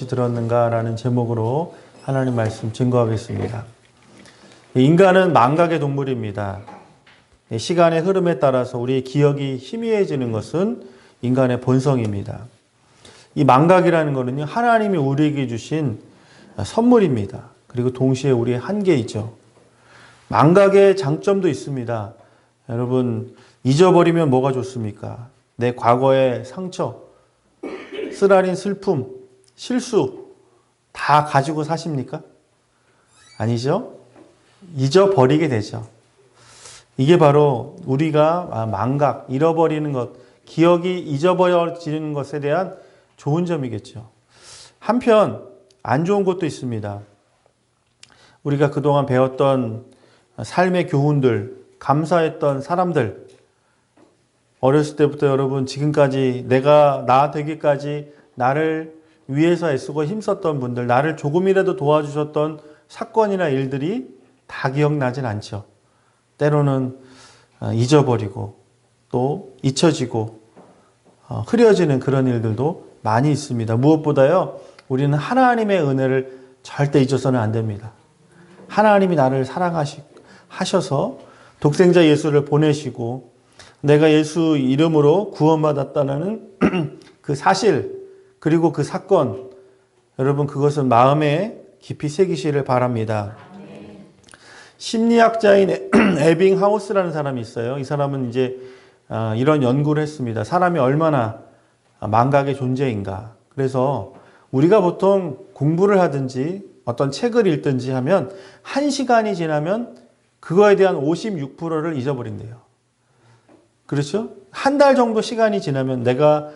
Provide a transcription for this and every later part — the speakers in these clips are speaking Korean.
들었는가라는 제목으로 하나님 말씀 증거하겠습니다. 인간은 망각의 동물입니다. 시간의 흐름에 따라서 우리의 기억이 희미해지는 것은 인간의 본성입니다. 이 망각이라는 것은요, 하나님이 우리에게 주신 선물입니다. 그리고 동시에 우리의 한계이죠. 망각의 장점도 있습니다. 여러분, 잊어버리면 뭐가 좋습니까? 내 과거의 상처, 쓰라린 슬픔, 실수 다 가지고 사십니까? 아니죠? 잊어버리게 되죠. 이게 바로 우리가 망각, 잃어버리는 것, 기억이 잊어버려지는 것에 대한 좋은 점이겠죠. 한편 안 좋은 것도 있습니다. 우리가 그동안 배웠던 삶의 교훈들, 감사했던 사람들, 어렸을 때부터 여러분 지금까지 내가 나 되기까지 나를 위해서 애쓰고 힘썼던 분들, 나를 조금이라도 도와주셨던 사건이나 일들이 다 기억나진 않죠. 때로는 잊어버리고 또 잊혀지고 흐려지는 그런 일들도 많이 있습니다. 무엇보다요, 우리는 하나님의 은혜를 절대 잊어서는 안 됩니다. 하나님이 나를 사랑하셔서 독생자 예수를 보내시고 내가 예수 이름으로 구원받았다는 그 사실, 그리고 그 사건, 여러분 그것은 마음에 깊이 새기시를 바랍니다. 심리학자인 에빙하우스라는 사람이 있어요. 이 사람은 이제 이런 연구를 했습니다. 사람이 얼마나 망각의 존재인가. 그래서 우리가 보통 공부를 하든지 어떤 책을 읽든지 하면 1시간이 지나면 그거에 대한 56%를 잊어버린대요. 그렇죠? 한 달 정도 시간이 지나면 내가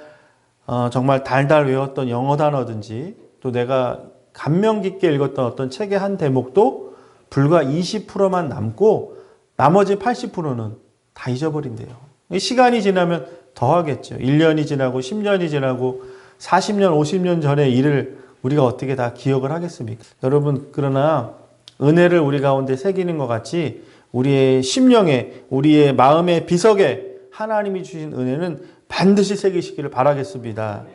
정말 달달 외웠던 영어 단어든지 또 내가 감명 깊게 읽었던 어떤 책의 한 대목도 불과 20%만 남고 나머지 80%는 다 잊어버린대요. 시간이 지나면 더 하겠죠. 1년이 지나고 10년이 지나고 40년, 50년 전의 일을 우리가 어떻게 다 기억을 하겠습니까? 여러분, 그러나 은혜를 우리 가운데 새기는 것 같이 우리의 심령에, 우리의 마음의 비석에 하나님이 주신 은혜는 반드시 새기시기를 바라겠습니다.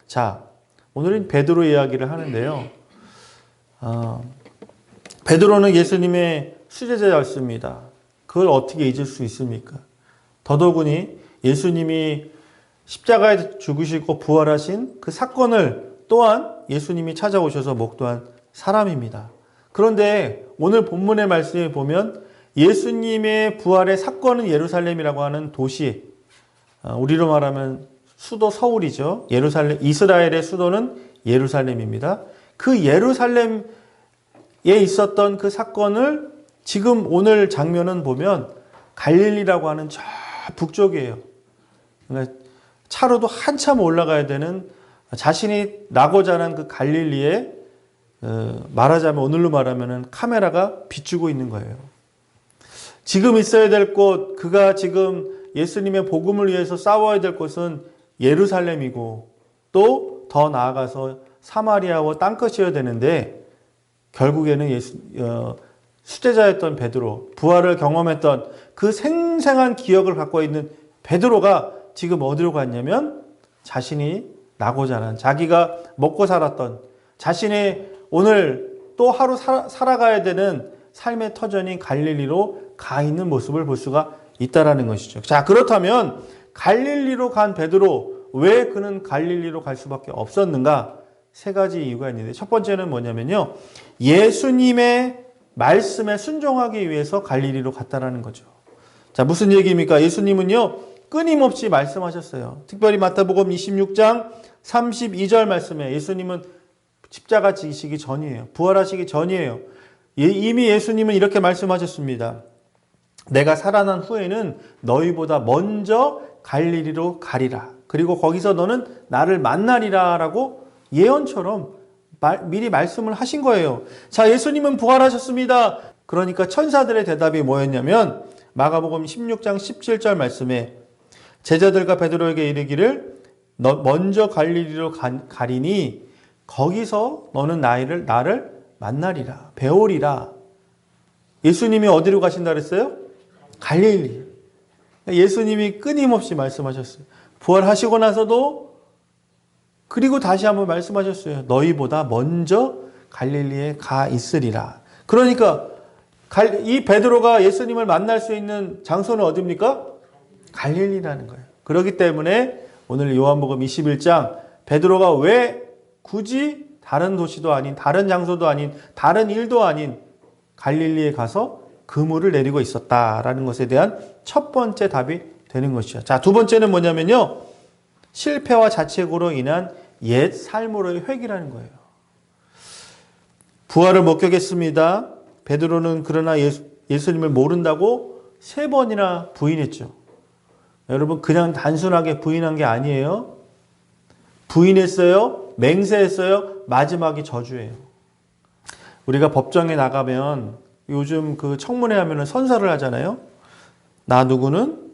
자, 오늘은 베드로 이야기를 하는데요. 베드로는 예수님의 수제자였습니다. 그걸 어떻게 잊을 수 있습니까? 더더군이 예수님이 십자가에 죽으시고 부활하신 그 사건을 또한 예수님이 찾아오셔서 목도한 사람입니다. 그런데 오늘 본문의 말씀에 보면 예수님의 부활의 사건은 예루살렘이라고 하는 도시, 우리로 말하면 수도 서울이죠. 예루살렘, 이스라엘의 수도는 예루살렘입니다. 그 예루살렘에 있었던 그 사건을 지금 오늘 장면은 보면 갈릴리라고 하는 저 북쪽이에요. 그러니까 차로도 한참 올라가야 되는 자신이 나고 자란 그 갈릴리에 말하자면 오늘로 말하면 카메라가 비추고 있는 거예요. 지금 있어야 될 곳, 그가 지금 예수님의 복음을 위해서 싸워야 될 곳은 예루살렘이고 또 더 나아가서 사마리아와 땅끝이어야 되는데 결국에는 수제자였던 베드로, 부활을 경험했던 그 생생한 기억을 갖고 있는 베드로가 지금 어디로 갔냐면 자신이 나고 자란, 자기가 먹고 살았던, 자신의 오늘 또 하루 살아가야 되는 삶의 터전인 갈릴리로 가 있는 모습을 볼 수가 있다라는 것이죠. 자, 그렇다면 갈릴리로 간 베드로, 왜 그는 갈릴리로 갈 수밖에 없었는가? 세 가지 이유가 있는데, 첫 번째는 뭐냐면요, 예수님의 말씀에 순종하기 위해서 갈릴리로 갔다라는 거죠. 자, 무슨 얘기입니까? 예수님은요, 끊임없이 말씀하셨어요. 특별히 마태복음 26장 32절 말씀에 예수님은 십자가 지시기 전이에요. 부활하시기 전이에요. 이미 예수님은 이렇게 말씀하셨습니다. 내가 살아난 후에는 너희보다 먼저 갈릴리로 가리라. 그리고 거기서 너는 나를 만나리라 라고 예언처럼 미리 말씀을 하신 거예요. 자, 예수님은 부활하셨습니다. 그러니까 천사들의 대답이 뭐였냐면 마가복음 16장 17절 말씀에 제자들과 베드로에게 이르기를 너 먼저 갈릴리로 가리니 거기서 너는 나를 만나리라, 배우리라. 예수님이 어디로 가신다 그랬어요? 갈릴리. 예수님이 끊임없이 말씀하셨어요. 부활하시고 나서도 그리고 다시 한번 말씀하셨어요. 너희보다 먼저 갈릴리에 가 있으리라. 그러니까 이 베드로가 예수님을 만날 수 있는 장소는 어디입니까? 갈릴리라는 거예요. 그렇기 때문에 오늘 요한복음 21장 베드로가 왜 굳이 다른 도시도 아닌, 다른 장소도 아닌, 다른 일도 아닌 갈릴리에 가서 그물을 내리고 있었다라는 것에 대한 첫 번째 답이 되는 것이죠. 자, 두 번째는 뭐냐면요. 실패와 자책으로 인한 옛 삶으로의 회귀라는 거예요. 부활을 목격했습니다. 베드로는 그러나 예수님을 모른다고 3번이나 부인했죠. 여러분, 그냥 단순하게 부인한 게 아니에요. 부인했어요. 맹세했어요. 마지막이 저주예요. 우리가 법정에 나가면 요즘 그 청문회 하면은 선서를 하잖아요. 나 누구는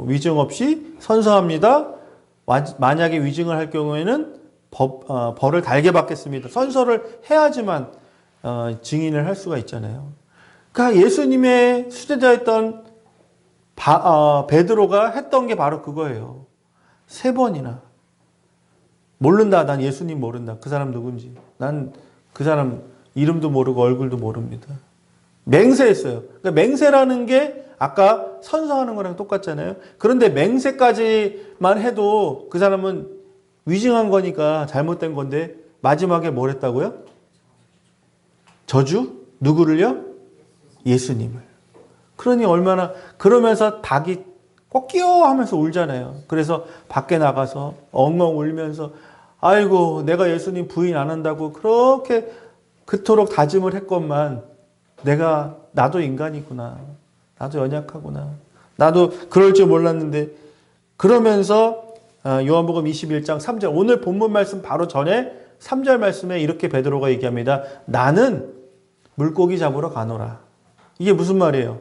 위증 없이 선서합니다. 만약에 위증을 할 경우에는 벌을 달게 받겠습니다. 선서를 해야지만 증인을 할 수가 있잖아요. 그러니까 예수님의 수제자였던 베드로가 했던 게 바로 그거예요. 3번이나. 모른다. 난 예수님 모른다. 그 사람 누군지. 난 그 사람 이름도 모르고 얼굴도 모릅니다. 맹세했어요. 그러니까 맹세라는 게 아까 선서하는 거랑 똑같잖아요. 그런데 맹세까지만 해도 그 사람은 위증한 거니까 잘못된 건데 마지막에 뭘 했다고요? 저주? 누구를요? 예수님을. 그러니 얼마나, 그러면서 닭이 꺾여 하면서 울잖아요. 그래서 밖에 나가서 엉엉 울면서 아이고 내가 예수님 부인 안 한다고 그렇게 그토록 다짐을 했건만 나도 인간이구나. 나도 연약하구나. 나도 그럴 줄 몰랐는데, 그러면서 요한복음 21장 3절, 오늘 본문 말씀 바로 전에 3절 말씀에 이렇게 베드로가 얘기합니다. 나는 물고기 잡으러 가노라. 이게 무슨 말이에요?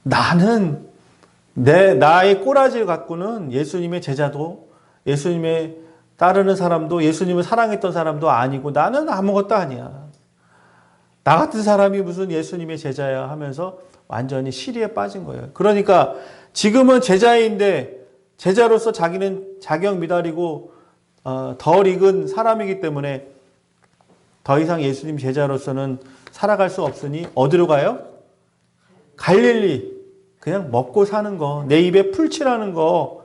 나는 나의 꼬라지 갖고는 예수님의 제자도, 예수님의 따르는 사람도, 예수님을 사랑했던 사람도 아니고 나는 아무것도 아니야. 나 같은 사람이 무슨 예수님의 제자야 하면서 완전히 시리에 빠진 거예요. 그러니까 지금은 제자인데 제자로서 자기는 자격 미달이고 덜 익은 사람이기 때문에 더 이상 예수님 제자로서는 살아갈 수 없으니 어디로 가요? 갈릴리. 그냥 먹고 사는 거, 내 입에 풀칠하는 거,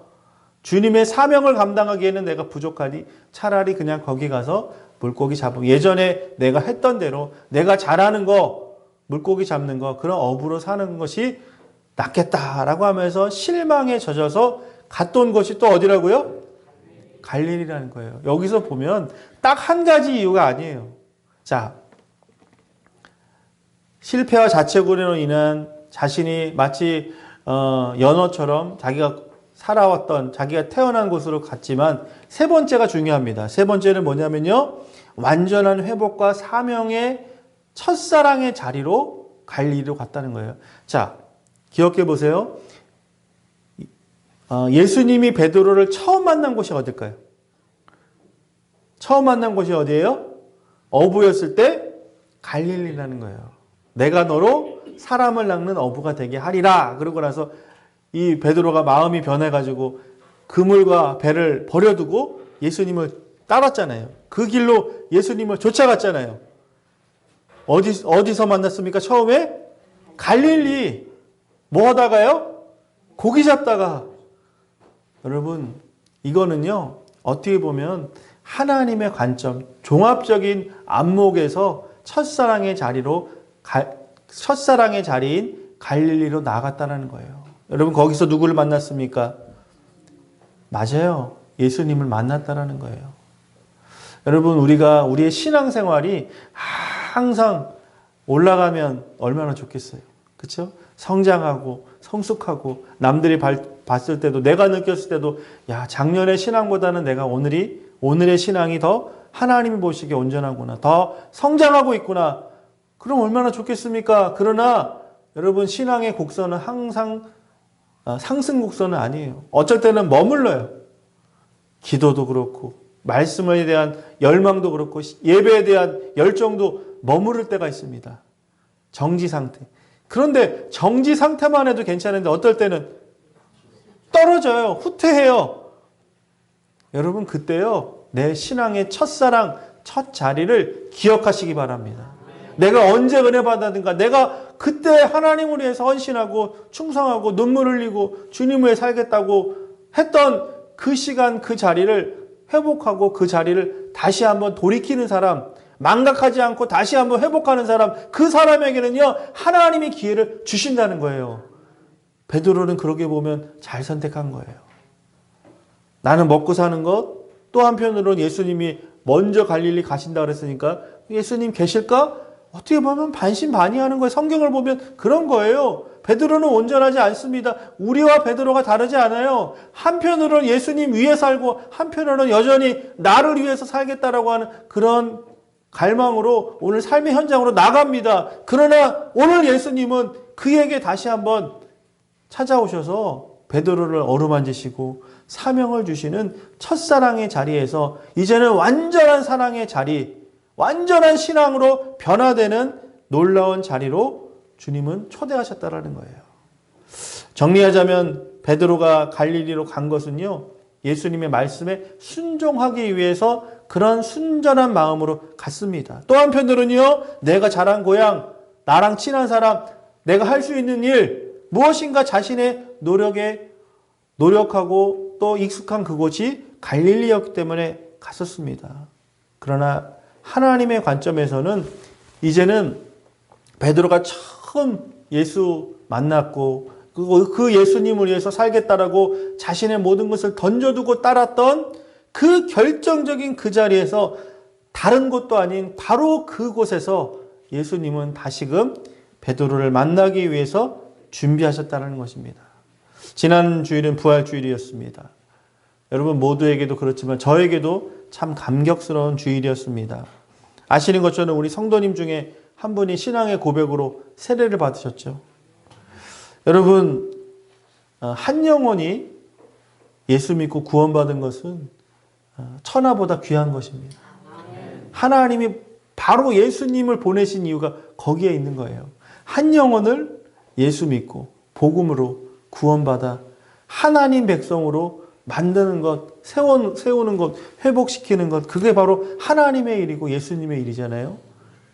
주님의 사명을 감당하기에는 내가 부족하니 차라리 그냥 거기 가서 물고기 잡으면, 예전에 내가 했던 대로 내가 잘하는 거, 물고기 잡는 거, 그런 업으로 사는 것이 낫겠다라고 하면서 실망에 젖어서 갔던 곳이 또 어디라고요? 갈릴리라는 거예요. 여기서 보면 딱 한 가지 이유가 아니에요. 자, 실패와 자책으로 인한 자신이 마치 연어처럼 자기가 살아왔던, 자기가 태어난 곳으로 갔지만 세 번째가 중요합니다. 세 번째는 뭐냐면요, 완전한 회복과 사명의 첫사랑의 자리로 갈릴리로 갔다는 거예요. 자, 기억해 보세요. 예수님이 베드로를 처음 만난 곳이 어딜까요? 처음 만난 곳이 어디예요? 어부였을 때 갈릴리라는 거예요. 내가 너로 사람을 낚는 어부가 되게 하리라. 그러고 나서 이 베드로가 마음이 변해가지고 그물과 배를 버려두고 예수님을 따랐잖아요. 그 길로 예수님을 쫓아갔잖아요. 어디서 만났습니까? 처음에? 갈릴리. 뭐 하다가요? 고기 잡다가. 여러분, 이거는요, 어떻게 보면 하나님의 관점, 종합적인 안목에서 첫사랑의 자리인 갈릴리로 나아갔다는 거예요. 여러분, 거기서 누구를 만났습니까? 맞아요. 예수님을 만났다는 거예요. 여러분, 우리의 신앙생활이 항상 올라가면 얼마나 좋겠어요. 그렇죠? 성장하고 성숙하고 남들이 봤을 때도, 내가 느꼈을 때도, 야, 작년의 신앙보다는 내가 오늘의 신앙이 더 하나님이 보시기에 온전하구나, 더 성장하고 있구나. 그럼 얼마나 좋겠습니까? 그러나 여러분, 신앙의 곡선은 항상 상승 곡선은 아니에요. 어쩔 때는 머물러요. 기도도 그렇고 말씀에 대한 열망도 그렇고 예배에 대한 열정도 머무를 때가 있습니다. 정지 상태. 그런데 정지 상태만 해도 괜찮은데 어떨 때는 떨어져요. 후퇴해요. 여러분 그때요. 내 신앙의 첫사랑, 첫 자리를 기억하시기 바랍니다. 내가 언제 은혜 받았는가? 내가 그때 하나님을 위해서 헌신하고 충성하고 눈물 흘리고 주님을 위해 살겠다고 했던 그 시간, 그 자리를 회복하고 그 자리를 다시 한번 돌이키는 사람, 망각하지 않고 다시 한번 회복하는 사람, 그 사람에게는요 하나님이 기회를 주신다는 거예요. 베드로는 그렇게 보면 잘 선택한 거예요. 나는 먹고 사는 것, 또 한편으로는 예수님이 먼저 갈릴리 가신다 그랬으니까 예수님 계실까? 어떻게 보면 반신반의하는 거예요. 성경을 보면 그런 거예요. 베드로는 온전하지 않습니다. 우리와 베드로가 다르지 않아요. 한편으로는 예수님 위에 살고 한편으로는 여전히 나를 위해서 살겠다라고 하는 그런 갈망으로 오늘 삶의 현장으로 나갑니다. 그러나 오늘 예수님은 그에게 다시 한번 찾아오셔서 베드로를 어루만지시고 사명을 주시는 첫사랑의 자리에서 이제는 완전한 사랑의 자리, 완전한 신앙으로 변화되는 놀라운 자리로 주님은 초대하셨다라는 거예요. 정리하자면 베드로가 갈릴리로 간 것은요, 예수님의 말씀에 순종하기 위해서 그런 순전한 마음으로 갔습니다. 또 한편으로는요, 내가 자란 고향, 나랑 친한 사람, 내가 할 수 있는 일, 무엇인가 자신의 노력하고 또 익숙한 그곳이 갈릴리였기 때문에 갔었습니다. 그러나 하나님의 관점에서는 이제는 베드로가 처음 예수 만났고 그 예수님을 위해서 살겠다라고 자신의 모든 것을 던져두고 따랐던 그 결정적인 그 자리에서 다른 곳도 아닌 바로 그곳에서 예수님은 다시금 베드로를 만나기 위해서 준비하셨다는 것입니다. 지난 주일은 부활주일이었습니다. 여러분 모두에게도 그렇지만 저에게도 참 감격스러운 주일이었습니다. 아시는 것처럼 우리 성도님 중에 한 분이 신앙의 고백으로 세례를 받으셨죠. 여러분 한 영혼이 예수 믿고 구원받은 것은 천하보다 귀한 것입니다. 하나님이 바로 예수님을 보내신 이유가 거기에 있는 거예요. 한 영혼을 예수 믿고 복음으로 구원받아 하나님 백성으로 만드는 것, 세우는 것, 회복시키는 것, 그게 바로 하나님의 일이고 예수님의 일이잖아요.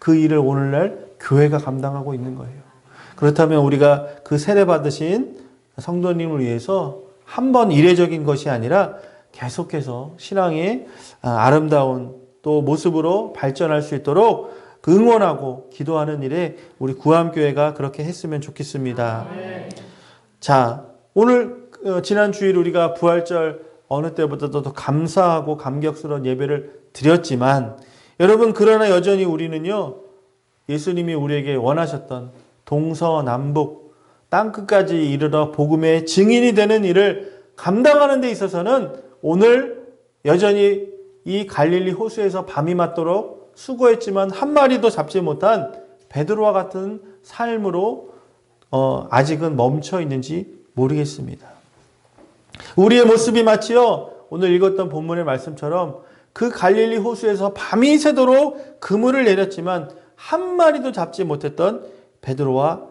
그 일을 오늘날 교회가 감당하고 있는 거예요. 그렇다면 우리가 그 세례 받으신 성도님을 위해서 한 번 이례적인 것이 아니라 계속해서 신앙의 아름다운 또 모습으로 발전할 수 있도록 응원하고 기도하는 일에 우리 구암교회가 그렇게 했으면 좋겠습니다. 자, 오늘 지난 주일 우리가 부활절 어느 때보다도 더 감사하고 감격스러운 예배를 드렸지만 여러분 그러나 여전히 우리는요 예수님이 우리에게 원하셨던 동서남북 땅끝까지 이르러 복음의 증인이 되는 일을 감당하는 데 있어서는 오늘 여전히 이 갈릴리 호수에서 밤이 맞도록 수고했지만 한 마리도 잡지 못한 베드로와 같은 삶으로 아직은 멈춰 있는지 모르겠습니다. 우리의 모습이 마치요 오늘 읽었던 본문의 말씀처럼 그 갈릴리 호수에서 밤이 새도록 그물을 내렸지만 한 마리도 잡지 못했던 베드로와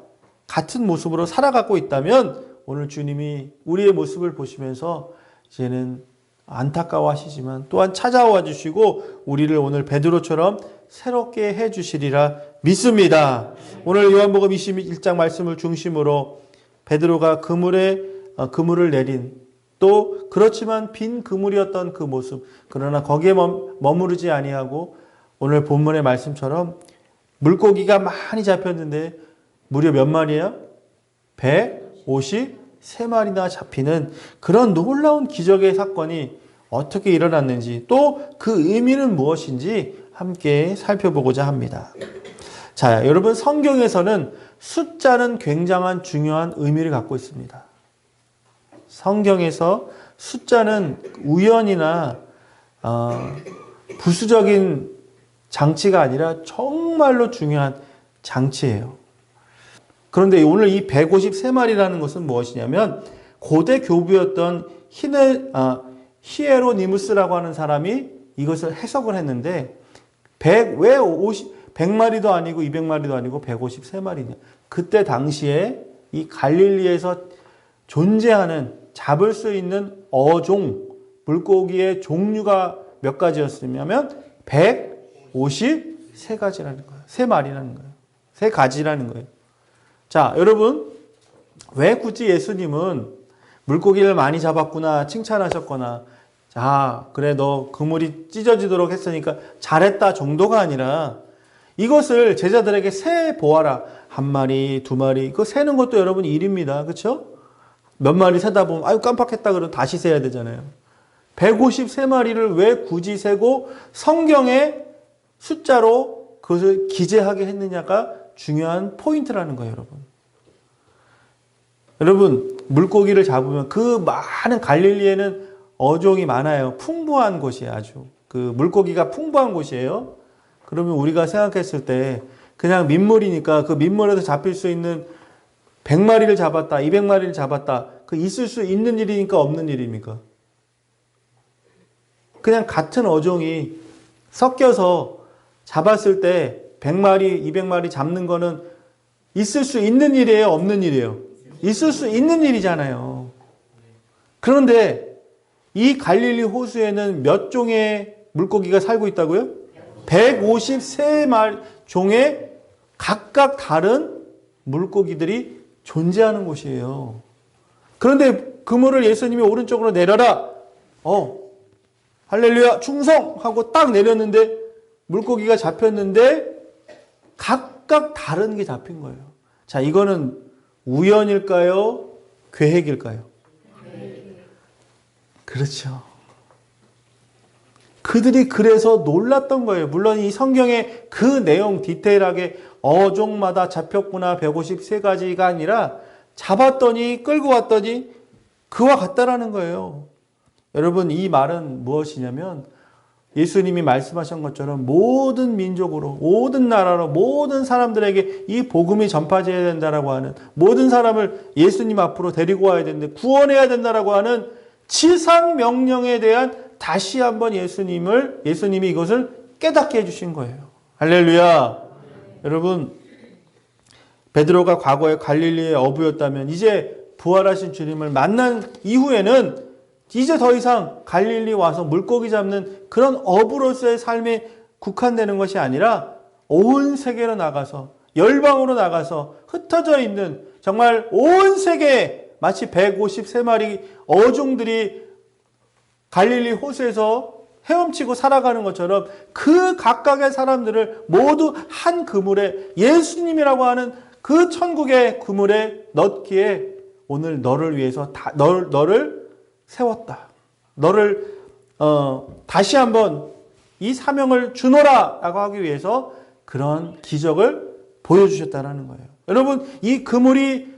같은 모습으로 살아가고 있다면 오늘 주님이 우리의 모습을 보시면서 이제는 안타까워하시지만 또한 찾아와 주시고 우리를 오늘 베드로처럼 새롭게 해 주시리라 믿습니다. 오늘 요한복음 21장 말씀을 중심으로 베드로가 그물을 내린 또 그렇지만 빈 그물이었던 그 모습, 그러나 거기에 머무르지 아니하고 오늘 본문의 말씀처럼 물고기가 많이 잡혔는데 무려 몇 마리예요? 153마리나 잡히는 그런 놀라운 기적의 사건이 어떻게 일어났는지 또 그 의미는 무엇인지 함께 살펴보고자 합니다. 자, 여러분 성경에서는 숫자는 굉장한 중요한 의미를 갖고 있습니다. 성경에서 숫자는 우연이나 부수적인 장치가 아니라 정말로 중요한 장치예요. 그런데 오늘 이 153마리라는 것은 무엇이냐면 고대 교부였던 히에로니무스라고 하는 사람이 이것을 해석을 했는데 왜 100마리도 아니고 200마리도 아니고 153마리냐. 그때 당시에 이 갈릴리에서 존재하는 잡을 수 있는 어종, 물고기의 종류가 몇 가지였냐면 153가지라는 거예요. 3마리라는 거예요. 3가지라는 거예요. 자, 여러분, 왜 굳이 예수님은 물고기를 많이 잡았구나 칭찬하셨거나, 자, 그래 너 그물이 찢어지도록 했으니까 잘했다 정도가 아니라, 이것을 제자들에게 세 보아라. 1마리, 2마리. 그거 세는 것도 여러분 일입니다. 그렇죠? 몇 마리 세다 보면 아유 깜빡했다 그러면 다시 세야 되잖아요. 153마리를 왜 굳이 세고 성경의 숫자로 그것을 기재하게 했느냐가 중요한 포인트라는 거예요, 여러분. 여러분, 물고기를 잡으면 그 많은 갈릴리에는 어종이 많아요. 풍부한 곳이에요, 아주. 그 물고기가 풍부한 곳이에요. 그러면 우리가 생각했을 때 그냥 민물이니까 그 민물에서 잡힐 수 있는 100마리를 잡았다, 200마리를 잡았다. 그 있을 수 있는 일이니까 없는 일입니까? 그냥 같은 어종이 섞여서 잡았을 때 100마리, 200마리 잡는 거는 있을 수 있는 일이에요, 없는 일이에요? 있을 수 있는 일이잖아요. 그런데 이 갈릴리 호수에는 몇 종의 물고기가 살고 있다고요? 153마리 종의 각각 다른 물고기들이 존재하는 곳이에요. 그런데 그물을 예수님이 오른쪽으로 내려라. 할렐루야 충성하고 딱 내렸는데 물고기가 잡혔는데 각각 다른 게 잡힌 거예요. 자, 이거는 우연일까요? 계획일까요? 그렇죠. 그들이 그래서 놀랐던 거예요. 물론 이 성경의 그 내용 디테일하게 어종마다 잡혔구나 153가지가 아니라 잡았더니 끌고 왔더니 그와 같다라는 거예요. 여러분, 이 말은 무엇이냐면 예수님이 말씀하신 것처럼 모든 민족으로, 모든 나라로, 모든 사람들에게 이 복음이 전파되어야 된다라고 하는, 모든 사람을 예수님 앞으로 데리고 와야 된다, 구원해야 된다라고 하는 지상 명령에 대한 다시 한번 예수님이 이것을 깨닫게 해주신 거예요. 할렐루야. 여러분, 베드로가 과거에 갈릴리의 어부였다면 이제 부활하신 주님을 만난 이후에는 이제 더 이상 갈릴리 와서 물고기 잡는 그런 어부로서의 삶에 국한되는 것이 아니라 온 세계로 나가서, 열방으로 나가서 흩어져 있는 정말 온 세계에 마치 153마리 어종들이 갈릴리 호수에서 헤엄치고 살아가는 것처럼 그 각각의 사람들을 모두 한 그물에, 예수님이라고 하는 그 천국의 그물에 넣기에 오늘 너를 위해서 너를 세웠다. 너를 다시 한번 이 사명을 주노라 라고 하기 위해서 그런 기적을 보여주셨다는 거예요. 여러분, 이 그물이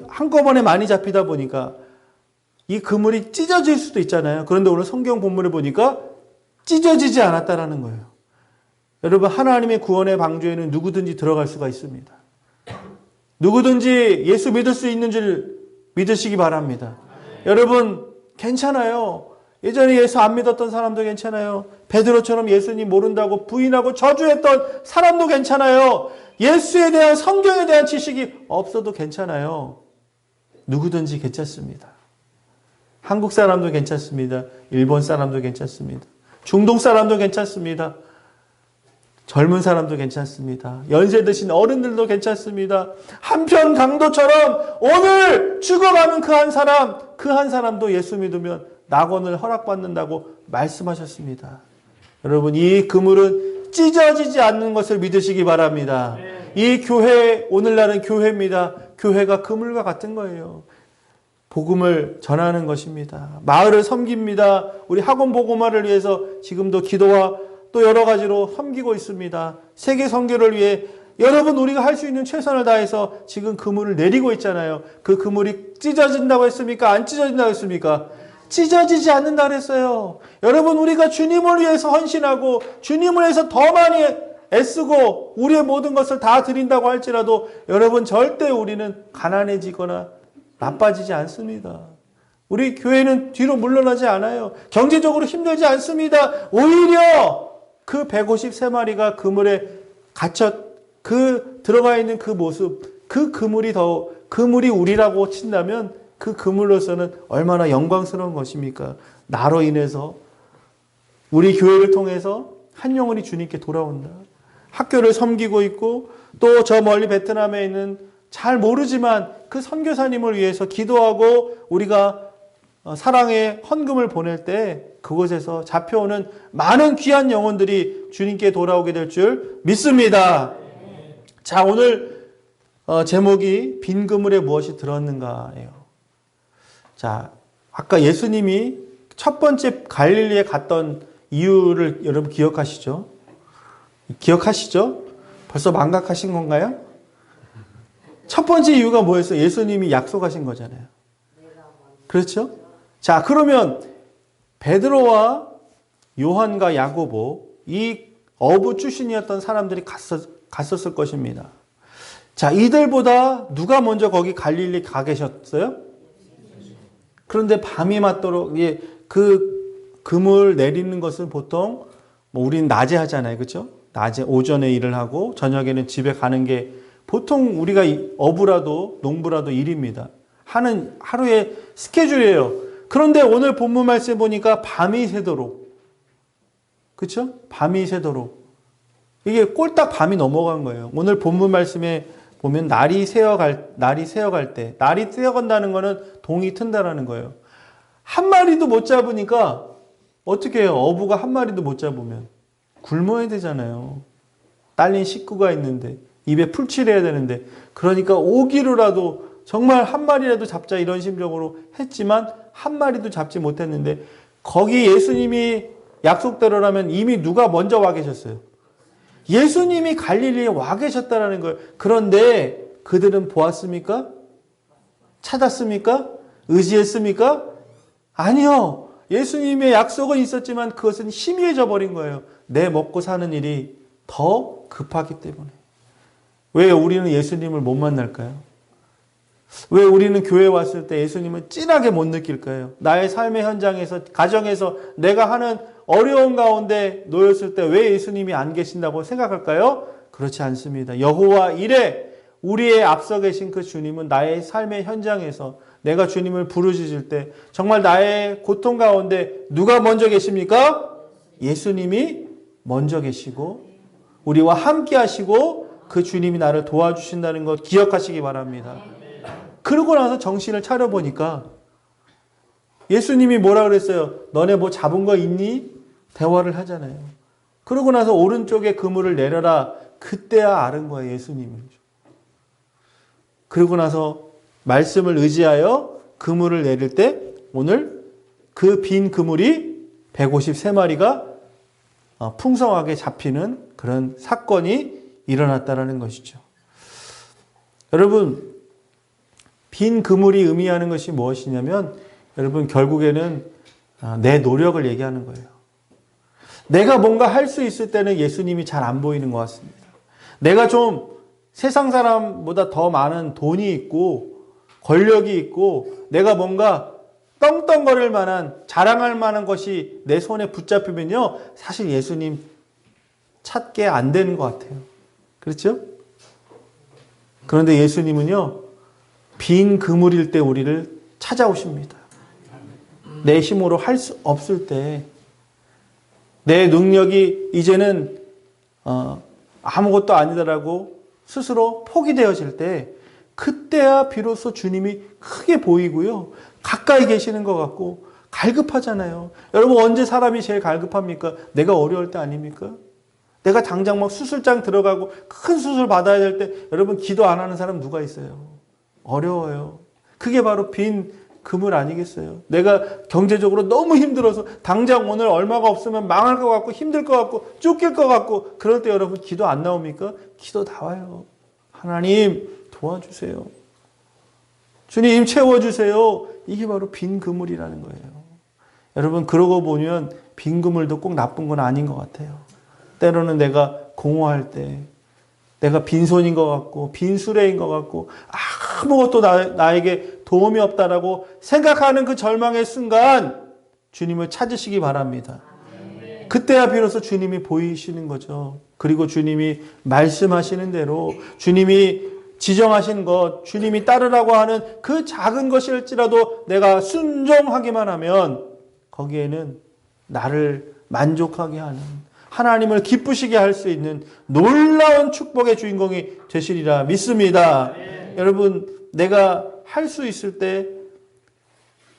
한꺼번에 많이 잡히다 보니까 이 그물이 찢어질 수도 있잖아요. 그런데 오늘 성경 본문을 보니까 찢어지지 않았다라는 거예요. 여러분, 하나님의 구원의 방주에는 누구든지 들어갈 수가 있습니다. 누구든지 예수 믿을 수 있는 줄 믿으시기 바랍니다. 여러분, 괜찮아요. 예전에 예수 안 믿었던 사람도 괜찮아요. 베드로처럼 예수님 모른다고 부인하고 저주했던 사람도 괜찮아요. 예수에 대한, 성경에 대한 지식이 없어도 괜찮아요. 누구든지 괜찮습니다. 한국 사람도 괜찮습니다. 일본 사람도 괜찮습니다. 중동 사람도 괜찮습니다. 젊은 사람도 괜찮습니다. 연세 드신 어른들도 괜찮습니다. 한편 강도처럼 오늘 죽어가는 그 한 사람도 예수 믿으면 낙원을 허락받는다고 말씀하셨습니다. 여러분, 이 그물은 찢어지지 않는 것을 믿으시기 바랍니다. 이 교회, 오늘날은 교회입니다. 교회가 그물과 같은 거예요. 복음을 전하는 것입니다. 마을을 섬깁니다. 우리 학원 복음화를 위해서 지금도 기도와 또 여러 가지로 섬기고 있습니다. 세계 선교를 위해 여러분, 우리가 할 수 있는 최선을 다해서 지금 그물을 내리고 있잖아요. 그 그물이 찢어진다고 했습니까? 안 찢어진다고 했습니까? 찢어지지 않는다 그랬어요. 여러분, 우리가 주님을 위해서 헌신하고 주님을 위해서 더 많이 애쓰고 우리의 모든 것을 다 드린다고 할지라도 여러분, 절대 우리는 가난해지거나 나빠지지 않습니다. 우리 교회는 뒤로 물러나지 않아요. 경제적으로 힘들지 않습니다. 오히려 그 153마리가 그물에 갇혀 들어가 있는 그 모습, 그 그물이 우리라고 친다면 그 그물로서는 얼마나 영광스러운 것입니까? 나로 인해서 우리 교회를 통해서 한 영혼이 주님께 돌아온다. 학교를 섬기고 있고 또 저 멀리 베트남에 있는 잘 모르지만 그 선교사님을 위해서 기도하고 우리가 사랑의 헌금을 보낼 때 그곳에서 잡혀오는 많은 귀한 영혼들이 주님께 돌아오게 될 줄 믿습니다. 자, 오늘 제목이 빈 그물에 무엇이 들었는가예요. 자, 아까 예수님이 첫 번째 갈릴리에 갔던 이유를 여러분 기억하시죠? 기억하시죠? 벌써 망각하신 건가요? 첫 번째 이유가 뭐였어요? 예수님이 약속하신 거잖아요. 그렇죠? 자, 그러면 베드로와 요한과 야고보, 이 어부 출신이었던 사람들이 갔었을 것입니다. 자, 이들보다 누가 먼저 거기 갈릴리 가 계셨어요? 그런데 밤이 맞도록 그 그물 내리는 것은 보통 우리는 낮에 하잖아요. 그렇죠? 낮에 오전에 일을 하고 저녁에는 집에 가는 게 보통 우리가 어부라도 농부라도 일입니다. 하는 하루의 스케줄이에요. 그런데 오늘 본문 말씀 보니까 밤이 새도록, 그렇죠? 밤이 새도록 이게 꼴딱 밤이 넘어간 거예요. 오늘 본문 말씀에 보면 날이 새어갈 때, 날이 새어간다는 거는 동이 튼다라는 거예요. 한 마리도 못 잡으니까 어떻게 해요? 어부가 한 마리도 못 잡으면 굶어야 되잖아요. 딸린 식구가 있는데 입에 풀칠해야 되는데, 그러니까 오기로라도 정말 한 마리라도 잡자 이런 심정으로 했지만 한 마리도 잡지 못했는데, 거기 예수님이 약속대로라면 이미 누가 먼저 와 계셨어요? 예수님이 갈릴리에 와 계셨다라는 거예요. 그런데 그들은 보았습니까? 찾았습니까? 의지했습니까? 아니요. 예수님의 약속은 있었지만 그것은 희미해져 버린 거예요. 내 먹고 사는 일이 더 급하기 때문에. 왜 우리는 예수님을 못 만날까요? 왜 우리는 교회에 왔을 때 예수님을 찐하게 못 느낄까요? 나의 삶의 현장에서, 가정에서 내가 하는 어려운 가운데 놓였을 때 왜 예수님이 안 계신다고 생각할까요? 그렇지 않습니다. 여호와 이레, 우리의 앞서 계신 그 주님은 나의 삶의 현장에서 내가 주님을 부르짖을 때 정말 나의 고통 가운데 누가 먼저 계십니까? 예수님이 먼저 계시고 우리와 함께 하시고 그 주님이 나를 도와주신다는 것 기억하시기 바랍니다. 그러고 나서 정신을 차려보니까 예수님이 뭐라 그랬어요? 너네 뭐 잡은 거 있니? 대화를 하잖아요. 그러고 나서 오른쪽에 그물을 내려라. 그때야 아는 거예요, 예수님을. 그러고 나서 말씀을 의지하여 그물을 내릴 때 오늘 그 빈 그물이 153마리가 풍성하게 잡히는 그런 사건이 일어났다는 것이죠. 여러분, 빈 그물이 의미하는 것이 무엇이냐면 여러분 결국에는 내 노력을 얘기하는 거예요. 내가 뭔가 할 수 있을 때는 예수님이 잘 안 보이는 것 같습니다. 내가 좀 세상 사람보다 더 많은 돈이 있고 권력이 있고 내가 뭔가 떵떵거릴 만한 자랑할 만한 것이 내 손에 붙잡히면요 사실 예수님 찾게 안 되는 것 같아요. 그렇죠? 그런데 예수님은요 빈 그물일 때 우리를 찾아오십니다. 내 힘으로 할 수 없을 때, 내 능력이 이제는 아무것도 아니다라고 스스로 포기되어질 때, 그때야 비로소 주님이 크게 보이고요. 가까이 계시는 것 같고 갈급하잖아요. 여러분 언제 사람이 제일 갈급합니까? 내가 어려울 때 아닙니까? 내가 당장 막 수술장 들어가고 큰 수술 받아야 될 때 여러분 기도 안 하는 사람 누가 있어요? 어려워요. 그게 바로 빈 그물 아니겠어요? 내가 경제적으로 너무 힘들어서 당장 오늘 얼마가 없으면 망할 것 같고 힘들 것 같고 쫓길 것 같고 그럴 때 여러분 기도 안 나옵니까? 기도 나와요. 하나님 도와주세요. 주님 채워주세요. 이게 바로 빈 그물이라는 거예요. 여러분 그러고 보면 빈 그물도 꼭 나쁜 건 아닌 것 같아요. 때로는 내가 공허할 때 내가 빈손인 것 같고 빈수레인 것 같고 아무것도 나에게 도움이 없다라고 생각하는 그 절망의 순간 주님을 찾으시기 바랍니다. 그때야 비로소 주님이 보이시는 거죠. 그리고 주님이 말씀하시는 대로 주님이 지정하신 것, 주님이 따르라고 하는 그 작은 것일지라도 내가 순종하기만 하면 거기에는 나를 만족하게 하는, 하나님을 기쁘시게 할 수 있는 놀라운 축복의 주인공이 되시리라 믿습니다. 여러분, 내가 할 수 있을 때,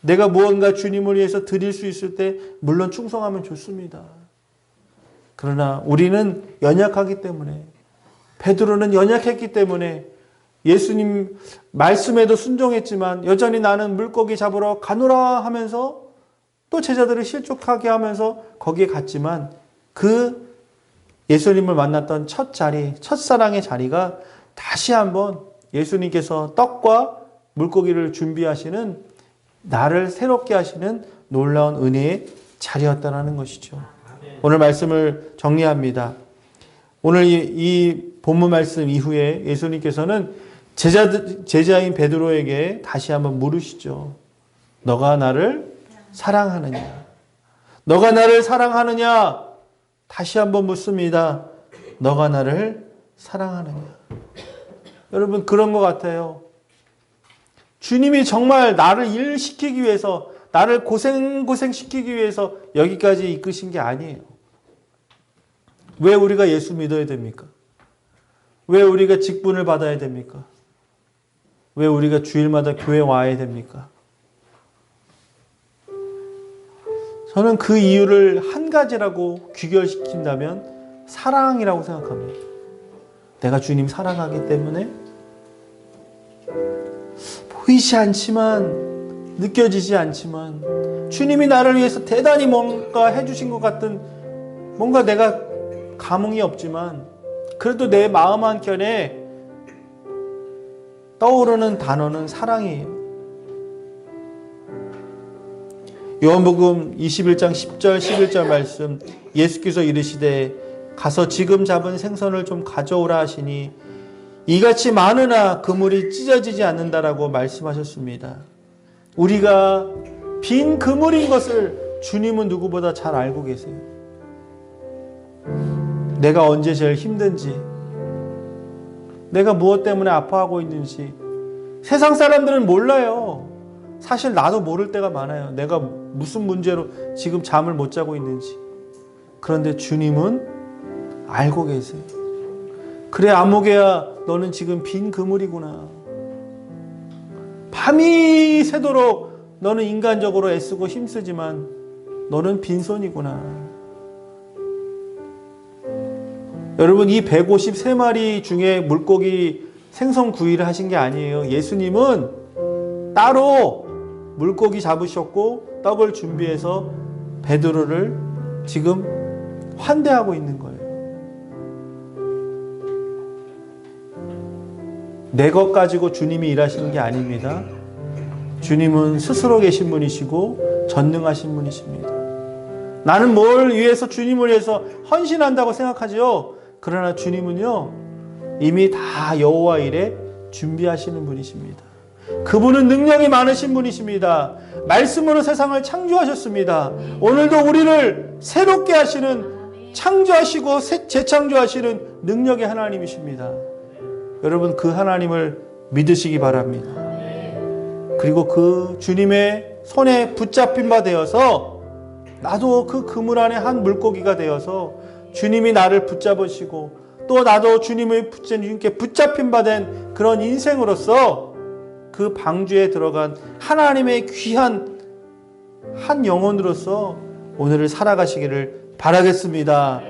내가 무언가 주님을 위해서 드릴 수 있을 때 물론 충성하면 좋습니다. 그러나 우리는 연약하기 때문에, 베드로는 연약했기 때문에 예수님 말씀에도 순종했지만 여전히 나는 물고기 잡으러 가노라 하면서 또 제자들을 실족하게 하면서 거기에 갔지만, 그 예수님을 만났던 첫 자리, 첫사랑의 자리가 다시 한번 예수님께서 떡과 물고기를 준비하시는, 나를 새롭게 하시는 놀라운 은혜의 자리였다는 것이죠. 오늘 말씀을 정리합니다. 오늘 이 본문 말씀 이후에 예수님께서는 제자인 베드로에게 다시 한번 물으시죠. 너가 나를 사랑하느냐? 너가 나를 사랑하느냐? 다시 한번 묻습니다. 너가 나를 사랑하느냐? 여러분, 그런 것 같아요. 주님이 정말 나를 일시키기 위해서, 나를 고생시키기 위해서 여기까지 이끄신 게 아니에요. 왜 우리가 예수 믿어야 됩니까? 왜 우리가 직분을 받아야 됩니까? 왜 우리가 주일마다 교회 와야 됩니까? 저는 그 이유를 한 가지라고 귀결시킨다면 사랑이라고 생각합니다. 내가 주님 사랑하기 때문에 보이지 않지만, 느껴지지 않지만 주님이 나를 위해서 대단히 뭔가 해주신 것 같은, 뭔가 내가 감흥이 없지만 그래도 내 마음 한켠에 떠오르는 단어는 사랑이에요. 요한복음 21장 10절 11절 말씀, 예수께서 이르시되 가서 지금 잡은 생선을 좀 가져오라 하시니 이같이 많으나 그물이 찢어지지 않는다라고 말씀하셨습니다. 우리가 빈 그물인 것을 주님은 누구보다 잘 알고 계세요. 내가 언제 제일 힘든지, 내가 무엇 때문에 아파하고 있는지 세상 사람들은 몰라요. 사실 나도 모를 때가 많아요. 내가 무슨 문제로 지금 잠을 못 자고 있는지. 그런데 주님은 알고 계세요. 그래, 아무개야, 너는 지금 빈 그물이구나. 밤이 새도록 너는 인간적으로 애쓰고 힘쓰지만 너는 빈손이구나. 여러분, 이 153마리 중에 물고기 생선 구이를 하신 게 아니에요. 예수님은 따로 물고기 잡으셨고 떡을 준비해서 베드로를 지금 환대하고 있는 거예요. 내 것 가지고 주님이 일하시는 게 아닙니다. 주님은 스스로 계신 분이시고 전능하신 분이십니다. 나는 뭘 위해서, 주님을 위해서 헌신한다고 생각하죠. 그러나 주님은요, 이미 다 여호와 일에 준비하시는 분이십니다. 그분은 능력이 많으신 분이십니다. 말씀으로 세상을 창조하셨습니다. 오늘도 우리를 새롭게 하시는, 창조하시고 재창조하시는 능력의 하나님이십니다. 여러분, 그 하나님을 믿으시기 바랍니다. 그리고 그 주님의 손에 붙잡힌 바 되어서 나도 그 그물 안에 한 물고기가 되어서 주님이 나를 붙잡으시고 또 나도 주님께 붙잡힌 바 된 그런 인생으로서 그 방주에 들어간 하나님의 귀한 한 영혼으로서 오늘을 살아가시기를 바라겠습니다.